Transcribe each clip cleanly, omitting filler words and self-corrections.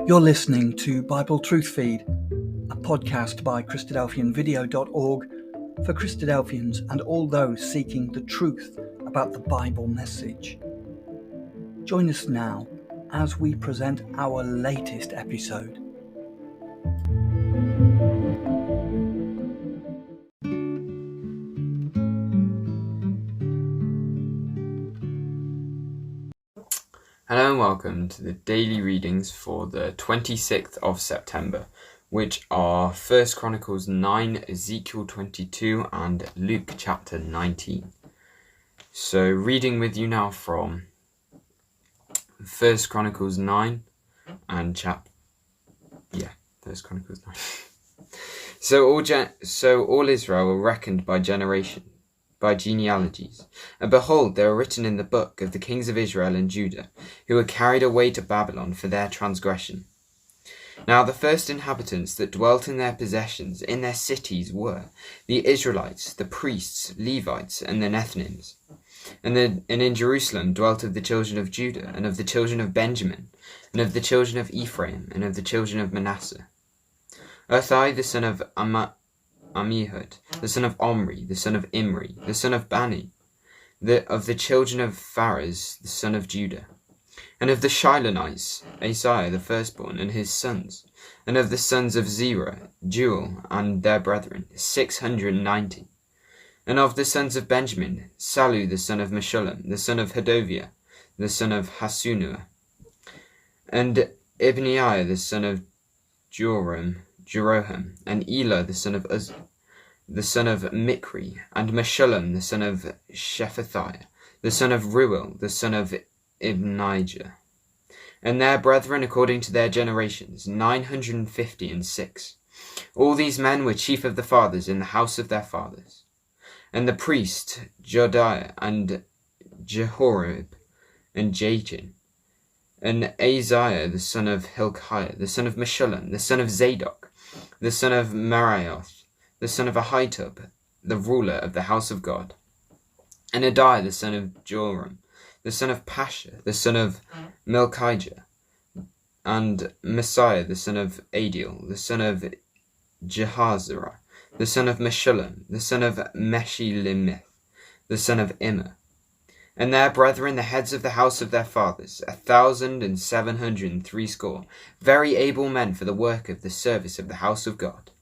You're listening to Bible Truth Feed, a podcast by christadelphianvideo.org for Christadelphians and all those seeking the truth about the Bible message. Join us now as we present our latest episode. Hello and welcome to the daily readings for the 26th of September, which are 1 Chronicles 9, Ezekiel 22 and Luke chapter 19. So reading with you now from 1 Chronicles 9 and 1 Chronicles 9. So all Israel were reckoned by genealogies, and behold, they were written in the book of the kings of Israel and Judah, who were carried away to Babylon for their transgression. Now the first inhabitants that dwelt in their possessions in their cities were the Israelites, the priests, Levites, and the Nethinims. And in Jerusalem dwelt of the children of Judah, and of the children of Benjamin, and of the children of Ephraim, and of the children of Manasseh. Uthai the son of Ammihud, the son of Omri, the son of Imri, the son of Bani, of the children of Pharez, the son of Judah, and of the Shilonites, Asaiah the firstborn, and his sons, and of the sons of Zerah, Jeuel, and their brethren, 690. And of the sons of Benjamin, Sallu the son of Meshullam, the son of Hodaviah, the son of Hassenuah, and Ibneiah the son of Jeroham, and Elah the son of Uzzah, the son of Mikri, and Meshullam the son of Shephatiah, the son of Reuel, the son of Ibnijah, and their brethren according to their generations, 956. All these men were chief of the fathers in the house of their fathers. And the priest Jodiah, and Jehorib, and Jachin, and Azariah the son of Hilkiah, the son of Meshullam, the son of Zadok, the son of Meraioth, the son of Ahitub, the ruler of the house of God, and Adiah the son of Joram, the son of Pasha, the son of Melchijah, and Messiah the son of Adiel, the son of Jehaziah, the son of Meshullam, the son of Meshilemith, the son of Immer, and their brethren the heads of the house of their fathers, 1,760, very able men for the work of the service of the house of God.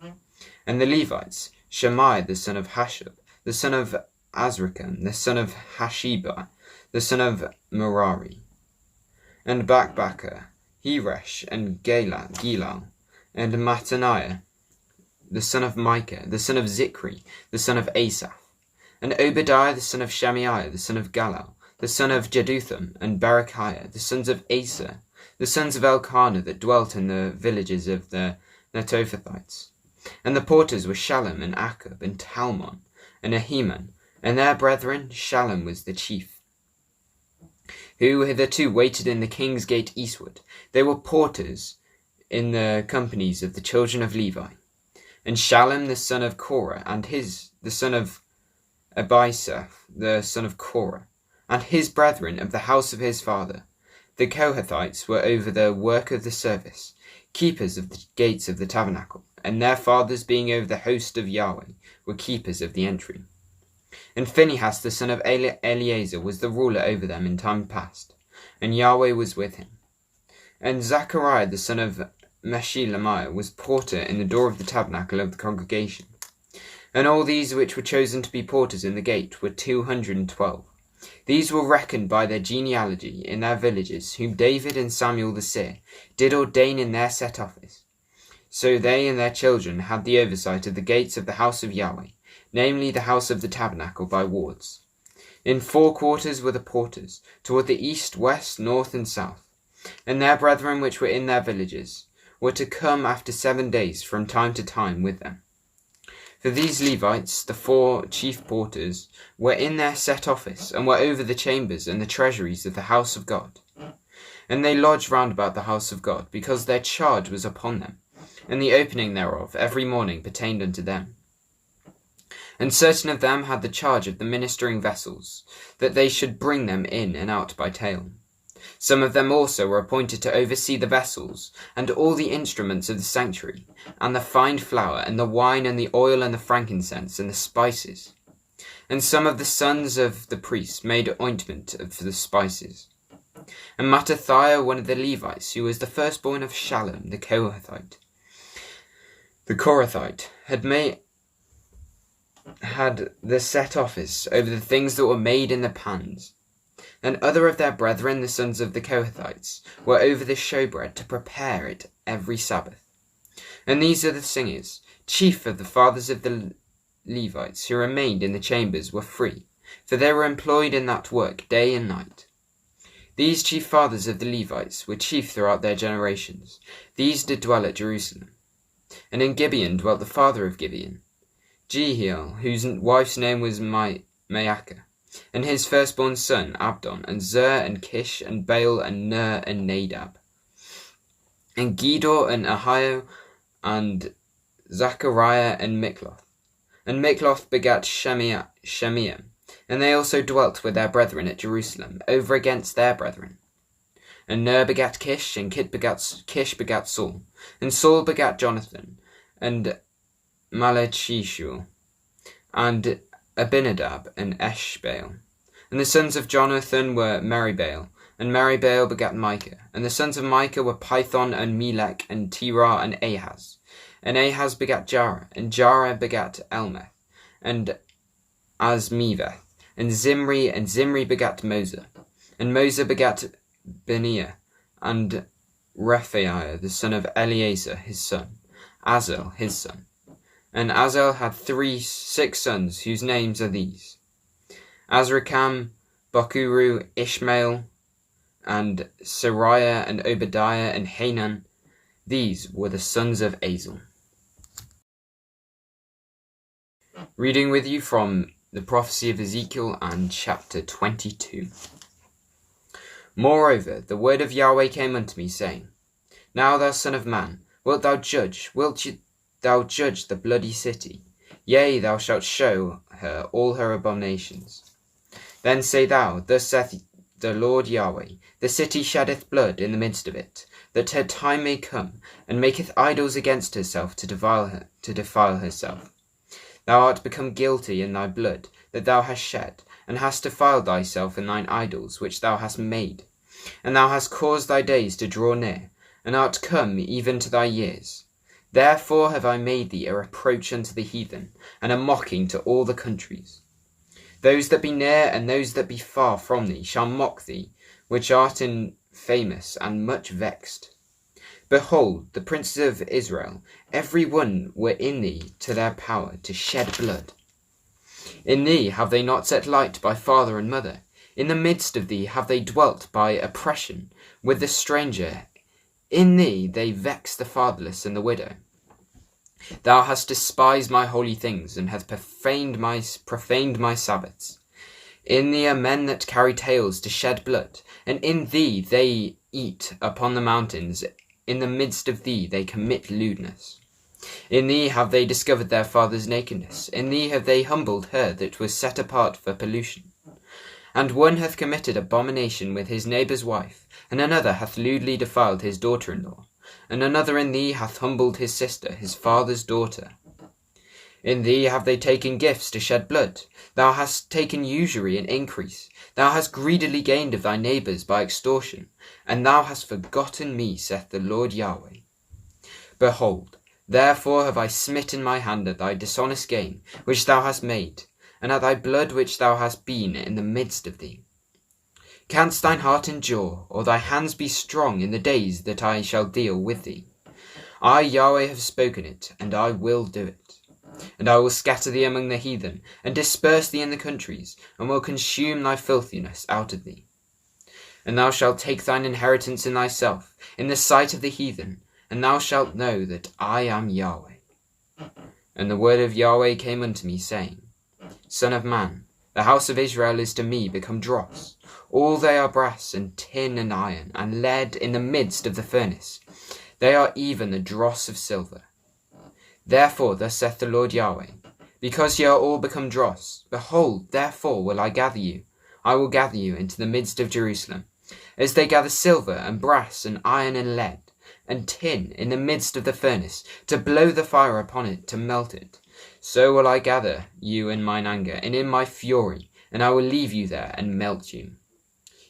And the Levites, Shemaiah the son of Hashub, the son of Azrikam, the son of Hashibah, the son of Merari, and Bakbakkar, Heresh, and Gilal, and Mattaniah, the son of Micah, the son of Zikri, the son of Asaph, and Obadiah the son of Shemaiah, the son of Galal, the son of Jeduthun, and Berechiah, the sons of Asa, the sons of Elkanah that dwelt in the villages of the Netophathites. And the porters were Shallum, and Akub, and Talmon, and Ahiman, and their brethren Shallum was the chief, who hitherto waited in the king's gate eastward. They were porters in the companies of the children of Levi. And Shallum the son of Korah, and the son of Abisaph, the son of Korah, and his brethren of the house of his father, the Kohathites, were over the work of the service, keepers of the gates of the tabernacle, and their fathers being over the host of Yahweh, were keepers of the entry. And Phinehas the son of Eleazar was the ruler over them in time past, and Yahweh was with him. And Zechariah the son of Meshelemiah was porter in the door of the tabernacle of the congregation. And all these which were chosen to be porters in the gate were 212. These were reckoned by their genealogy in their villages, whom David and Samuel the seer did ordain in their set office. So they and their children had the oversight of the gates of the house of Yahweh, namely the house of the tabernacle by wards. In 4 quarters were the porters, toward the east, west, north, and south. And their brethren which were in their villages were to come after 7 days from time to time with them. For these Levites, the 4 chief porters, were in their set office, and were over the chambers and the treasuries of the house of God. And they lodged round about the house of God, because their charge was upon them, and the opening thereof every morning pertained unto them. And certain of them had the charge of the ministering vessels, that they should bring them in and out by tale. Some of them also were appointed to oversee the vessels, and all the instruments of the sanctuary, and the fine flour, and the wine, and the oil, and the frankincense, and the spices. And some of the sons of the priests made ointment for the spices. And Mattathiah, one of the Levites, who was the firstborn of Shallum the Korathite, had the set office over the things that were made in the pans. And other of their brethren, the sons of the Kohathites, were over the showbread to prepare it every Sabbath. And these are the singers, chief of the fathers of the Levites, who remained in the chambers, were free, for they were employed in that work day and night. These chief fathers of the Levites were chief throughout their generations. These did dwell at Jerusalem. And in Gibeon dwelt the father of Gibeon, Jehiel, whose wife's name was Maacah, and his firstborn son Abdon, and Zer, and Kish, and Baal, and Ner, and Nadab, and Gedor, and Ahio, and Zechariah, and Mikloth. And Mikloth begat Shemiah, and they also dwelt with their brethren at Jerusalem, over against their brethren. And Ner begat Kish, and Kish begat Saul, and Saul begat Jonathan, and Malchishua, and Abinadab, and Eshbaal. And the sons of Jonathan were Meribaal, and Meribaal begat Micah. And the sons of Micah were Pithon, and Melech, and Terah, and Ahaz. And Ahaz begat Jarah, and Jarah begat Elmeth, and Azmaveth, and Zimri begat Moza. And Moza begat Beniah, and Rephaiah the son of Eleazar his son, Azel his son. And Azel had 6 sons, whose names are these: Azrikam, Bakuru, Ishmael, and Sariah, and Obadiah, and Hanan. These were the sons of Azel. Reading with you from the prophecy of Ezekiel and chapter 22. Moreover, the word of Yahweh came unto me, saying, Now thou son of man, wilt thou judge the bloody city? Yea, thou shalt show her all her abominations. Then say thou, Thus saith the Lord Yahweh, the city sheddeth blood in the midst of it, that her time may come, and maketh idols against herself to defile herself. Thou art become guilty in thy blood that thou hast shed, and hast defiled thyself in thine idols which thou hast made. And thou hast caused thy days to draw near, and art come even to thy years. Therefore have I made thee a reproach unto the heathen, and a mocking to all the countries. Those that be near and those that be far from thee shall mock thee, which art famous and much vexed. Behold, the princes of Israel, every one were in thee to their power to shed blood. In thee have they not set light by father and mother. In the midst of thee have they dwelt by oppression with the stranger. In thee they vex the fatherless and the widow. Thou hast despised my holy things, and hast profaned my Sabbaths. In thee are men that carry tales to shed blood, and in thee they eat upon the mountains. In the midst of thee they commit lewdness. In thee have they discovered their father's nakedness. In thee have they humbled her that was set apart for pollution. And one hath committed abomination with his neighbour's wife, and another hath lewdly defiled his daughter-in-law. And another in thee hath humbled his sister, his father's daughter. In thee have they taken gifts to shed blood. Thou hast taken usury and increase. Thou hast greedily gained of thy neighbours by extortion, and thou hast forgotten me, saith the Lord Yahweh. Behold, therefore have I smitten my hand at thy dishonest gain, which thou hast made, and at thy blood which thou hast been in the midst of thee. Canst thine heart endure, or thy hands be strong in the days that I shall deal with thee? I, Yahweh, have spoken it, and I will do it. And I will scatter thee among the heathen, and disperse thee in the countries, and will consume thy filthiness out of thee. And thou shalt take thine inheritance in thyself, in the sight of the heathen, and thou shalt know that I am Yahweh. And the word of Yahweh came unto me, saying, Son of man, the house of Israel is to me become dross. All they are brass, and tin, and iron, and lead in the midst of the furnace. They are even the dross of silver. Therefore thus saith the Lord Yahweh, because ye are all become dross, behold, therefore will I gather you. I will gather you into the midst of Jerusalem, As they gather silver and brass and iron and lead and tin in the midst of the furnace, to blow the fire upon it, to melt it, so will I gather you in mine anger and in my fury, and I will leave you there and melt you.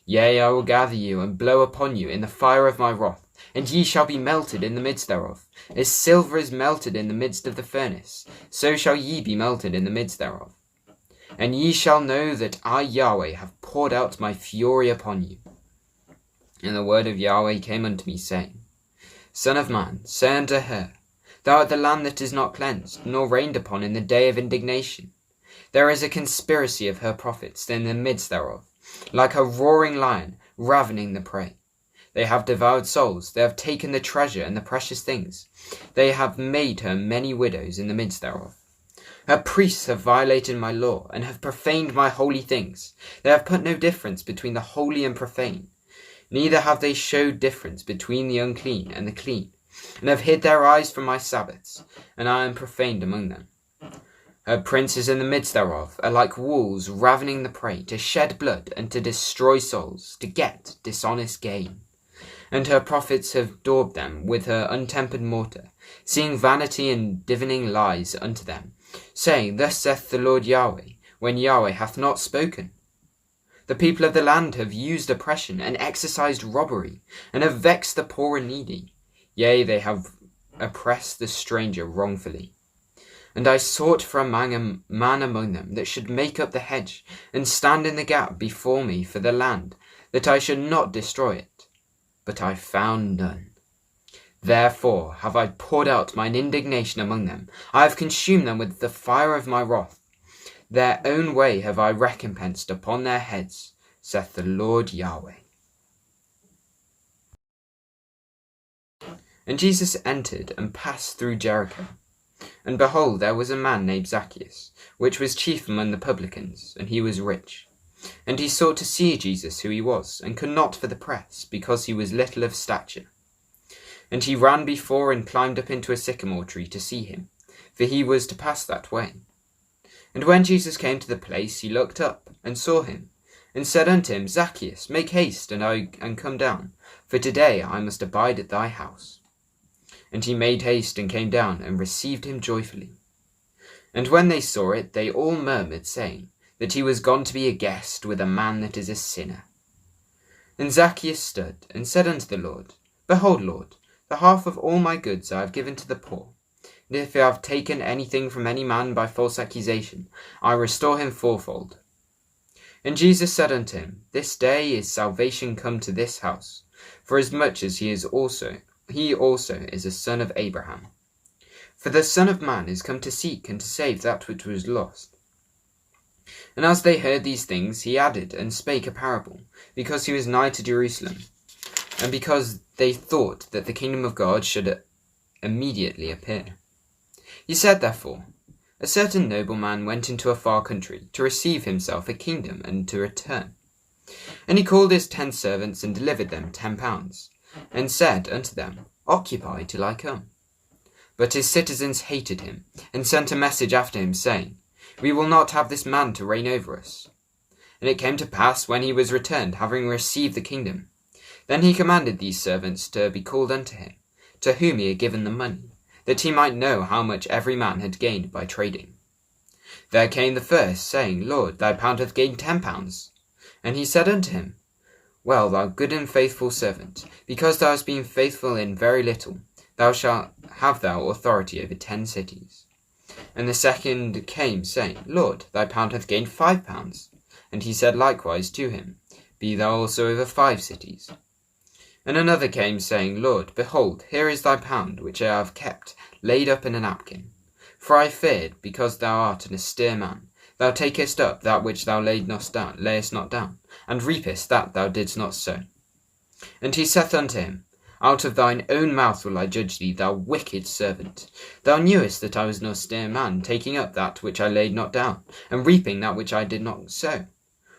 Yea, I will gather you and blow upon you in the fire of my wrath, and ye shall be melted in the midst thereof. As silver is melted in the midst of the furnace, so shall ye be melted in the midst thereof. And ye shall know that I, Yahweh, have poured out my fury upon you. And the word of Yahweh came unto me, saying, Son of man, say unto her, Thou art the land that is not cleansed, nor rained upon in the day of indignation. There is a conspiracy of her prophets in the midst thereof, like a roaring lion, ravening the prey. They have devoured souls, they have taken the treasure and the precious things. They have made her many widows in the midst thereof. Her priests have violated my law, and have profaned my holy things. They have put no difference between the holy and profane. Neither have they showed difference between the unclean and the clean, and have hid their eyes from my Sabbaths, and I am profaned among them. Her princes in the midst thereof are like wolves ravening the prey, to shed blood and to destroy souls, to get dishonest gain. And her prophets have daubed them with her untempered mortar, seeing vanity and divining lies unto them, saying, Thus saith the Lord Yahweh, when Yahweh hath not spoken. The people of the land have used oppression and exercised robbery, and have vexed the poor and needy. Yea, they have oppressed the stranger wrongfully. And I sought for a man among them that should make up the hedge, and stand in the gap before me for the land, that I should not destroy it. But I found none. Therefore have I poured out mine indignation among them. I have consumed them with the fire of my wrath. Their own way have I recompensed upon their heads, saith the Lord Yahweh. And Jesus entered and passed through Jericho. And behold, there was a man named Zacchaeus, which was chief among the publicans, and he was rich. And he sought to see Jesus who he was, and could not for the press, because he was little of stature. And he ran before and climbed up into a sycamore tree to see him, for he was to pass that way. And when Jesus came to the place, he looked up, and saw him, and said unto him, Zacchaeus, make haste, and come down, for today I must abide at thy house. And he made haste, and came down, and received him joyfully. And when they saw it, they all murmured, saying, that he was gone to be a guest with a man that is a sinner. And Zacchaeus stood, and said unto the Lord, Behold, Lord, the half of all my goods I have given to the poor. And if I have taken anything from any man by false accusation, I restore him fourfold. And Jesus said unto him, This day is salvation come to this house, forasmuch as he also is a son of Abraham. For the Son of Man is come to seek and to save that which was lost. And as they heard these things, he added and spake a parable, because he was nigh to Jerusalem, and because they thought that the kingdom of God should immediately appear. He said therefore, A certain nobleman went into a far country, to receive himself a kingdom, and to return. And he called his 10 servants, and delivered them £10, and said unto them, Occupy till I come. But his citizens hated him, and sent a message after him, saying, We will not have this man to reign over us. And it came to pass, when he was returned, having received the kingdom, then he commanded these servants to be called unto him, to whom he had given the money, that he might know how much every man had gained by trading. There came the first, saying, Lord, thy pound hath gained £10. And he said unto him, Well, thou good and faithful servant, because thou hast been faithful in very little, thou shalt have authority over 10 cities. And the second came, saying, Lord, thy pound hath gained £5. And he said likewise to him, Be thou also over 5 cities. And another came, saying, Lord, behold, here is thy pound, which I have kept, laid up in a napkin. For I feared, because thou art an austere man, thou takest up that which thou layest not down, and reapest that thou didst not sow. And he saith unto him, Out of thine own mouth will I judge thee, thou wicked servant. Thou knewest that I was an austere man, taking up that which I laid not down, and reaping that which I did not sow.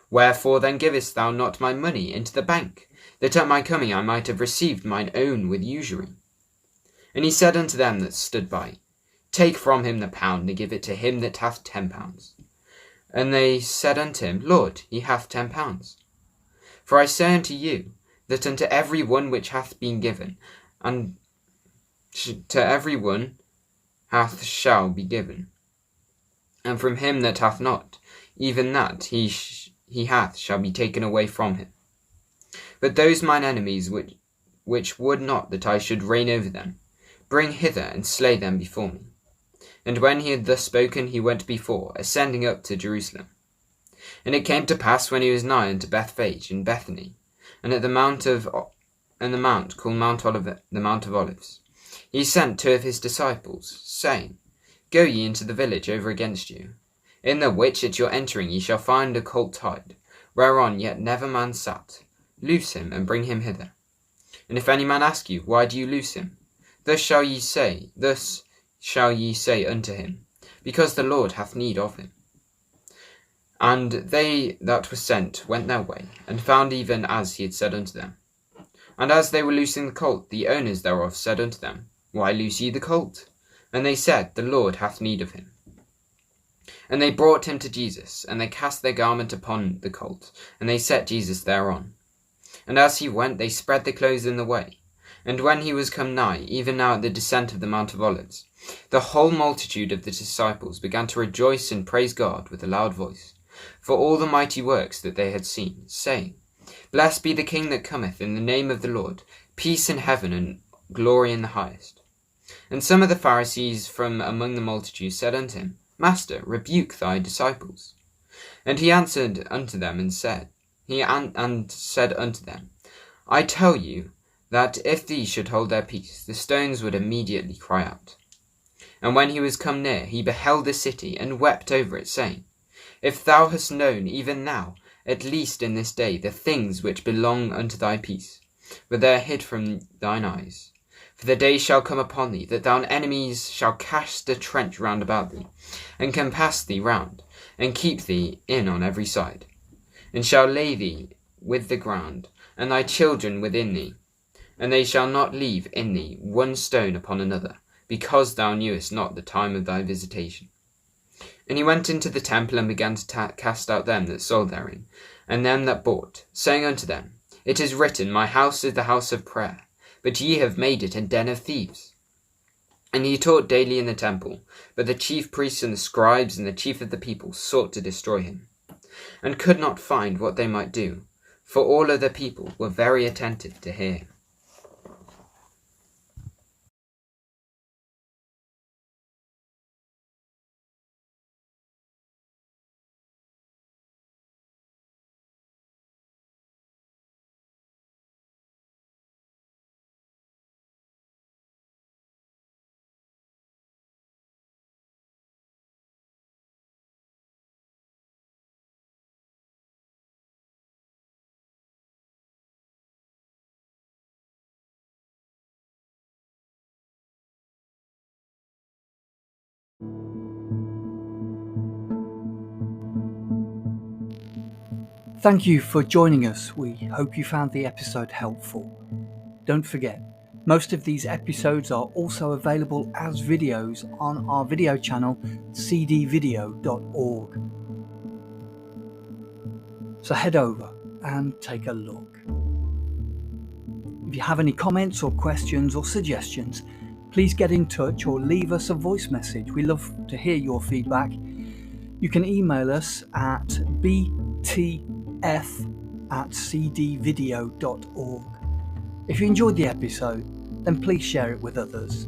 Wherefore then givest thou not my money into the bank, that at my coming I might have received mine own with usury? And he said unto them that stood by, Take from him the pound, and give it to him that hath £10. And they said unto him, Lord, he hath £10. For I say unto you, that unto every one which hath been given, and to every one shall be given. And from him that hath not, even that he hath shall be taken away from him. But those mine enemies which would not that I should reign over them, bring hither and slay them before me. And when he had thus spoken, he went before, ascending up to Jerusalem. And it came to pass, when he was nigh unto Bethphage in Bethany, and at the mount called the Mount of Olives, he sent 2 of his disciples, saying, Go ye into the village over against you, in the which at your entering ye shall find a colt tied, whereon yet never man sat. Loose him, and bring him hither. And if any man ask you, Why do you loose him? Thus shall ye say unto him, Because the Lord hath need of him. And they that were sent went their way, and found even as he had said unto them. And as they were loosing the colt, the owners thereof said unto them, Why loose ye the colt? And they said, The Lord hath need of him. And they brought him to Jesus, and they cast their garment upon the colt, and they set Jesus thereon. And as he went, they spread the clothes in the way. And when he was come nigh, even now at the descent of the Mount of Olives, the whole multitude of the disciples began to rejoice and praise God with a loud voice, for all the mighty works that they had seen, saying, Blessed be the King that cometh in the name of the Lord, peace in heaven and glory in the highest. And some of the Pharisees from among the multitude said unto him, Master, rebuke thy disciples. And he answered unto them and said unto them, I tell you that if these should hold their peace, the stones would immediately cry out. And when he was come near, he beheld the city, and wept over it, saying, If thou hast known even now, at least in this day, the things which belong unto thy peace, but they are hid from thine eyes. For the day shall come upon thee, that thine enemies shall cast a trench round about thee, and compass thee round, and keep thee in on every side, and shall lay thee with the ground, and thy children within thee, and they shall not leave in thee one stone upon another, because thou knewest not the time of thy visitation. And he went into the temple, and began to cast out them that sold therein, and them that bought, saying unto them, It is written, My house is the house of prayer, but ye have made it a den of thieves. And he taught daily in the temple, but the chief priests and the scribes and the chief of the people sought to destroy him, and could not find what they might do, for all of the people were very attentive to hear him. Thank you for joining us. We hope you found the episode helpful. Don't forget, most of these episodes are also available as videos on our video channel, cdvideo.org. So head over and take a look. If you have any comments or questions or suggestions, please get in touch or leave us a voice message. We love to hear your feedback. You can email us at btf@cdvideo.org. If you enjoyed the episode, then please share it with others.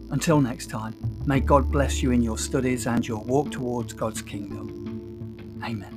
Until next time, may God bless you in your studies and your walk towards God's kingdom. Amen.